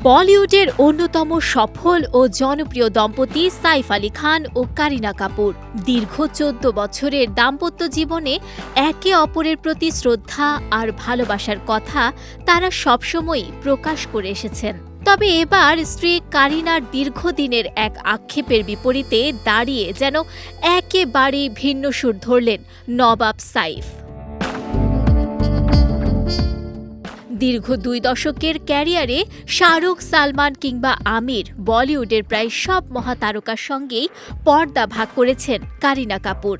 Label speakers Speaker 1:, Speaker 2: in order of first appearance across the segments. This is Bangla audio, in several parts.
Speaker 1: বলিউডের অন্যতম সফল ও জনপ্রিয় দম্পতি সাইফ আলী খান ও কারিনা কাপুর দীর্ঘ ১৪ বছরের দাম্পত্য জীবনে একে অপরের প্রতি শ্রদ্ধা আর ভালোবাসার কথা তারা সবসময়ই প্রকাশ করে এসেছেন। তবে এবার স্ত্রী কারিনার দীর্ঘদিনের এক আক্ষেপের বিপরীতে দাঁড়িয়ে যেন একেবারে ভিন্ন সুর ধরলেন নবাব সাইফ। দীর্ঘ ২ দশকের ক্যারিয়ারে শাহরুখ, সালমান কিংবা আমির বলিউডের প্রায় সব মহাতারকার সঙ্গেই পর্দা ভাগ করেছেন কারিনা কাপুর।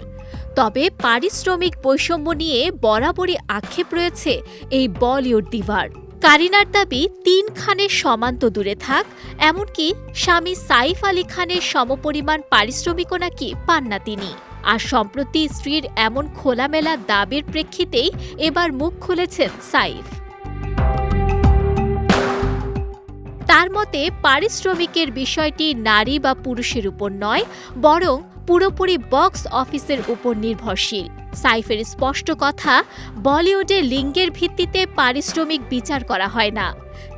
Speaker 1: তবে পারিশ্রমিক বৈষম্য নিয়ে বরাবরই আক্ষেপ রয়েছে এই বলিউড দিভার। কারিনার দাবি ৩ খানের সমান তো দূরে থাক, এমনকি স্বামী সাইফ আলী খানের সমপরিমাণ পারিশ্রমিকও নাকি পান না তিনি। আর সম্প্রতি স্ত্রীর এমন খোলামেলা দাবির প্রেক্ষিতেই এবার মুখ খুলেছেন সাইফ। তার মতে পারিশ্রমিকের বিষয়টি নারী বা পুরুষের উপর নয়, বরং পুরোপুরি বক্স অফিসের উপর নির্ভরশীল। সাইফের স্পষ্ট কথা, বলিউডে লিঙ্গের ভিত্তিতে পারিশ্রমিক বিচার করা হয় না।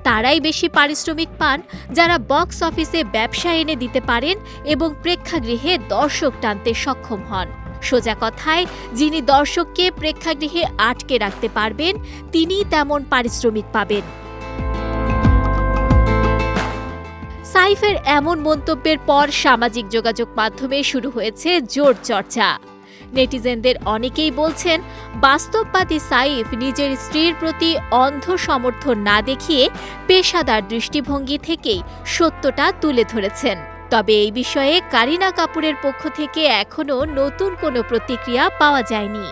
Speaker 1: তারাই বেশি পারিশ্রমিক পান যারা বক্স অফিসে ব্যবসা এনে দিতে পারেন এবং প্রেক্ষাগৃহে দর্শক টানতে সক্ষম হন। সোজা কথায়, যিনি দর্শককে প্রেক্ষাগৃহে আটকে রাখতে পারবেন তিনিই তেমন পারিশ্রমিক পাবেন। সাইফের এমন মন্তব্যের পর সামাজিক যোগাযোগ মাধ্যমে শুরু হয়েছে জোর চর্চা। নেটিজেনদের অনেকেই বলছেন, বাস্তববাদী সাইফ নিজের স্ত্রীর প্রতি অন্ধ সমর্থন না দেখিয়ে পেশাদার দৃষ্টিভঙ্গি থেকেই সত্যটা তুলে ধরেছেন। তবে এই বিষয়ে কারিনা কাপুরের পক্ষ থেকে এখনও নতুন কোনো প্রতিক্রিয়া পাওয়া যায়নি।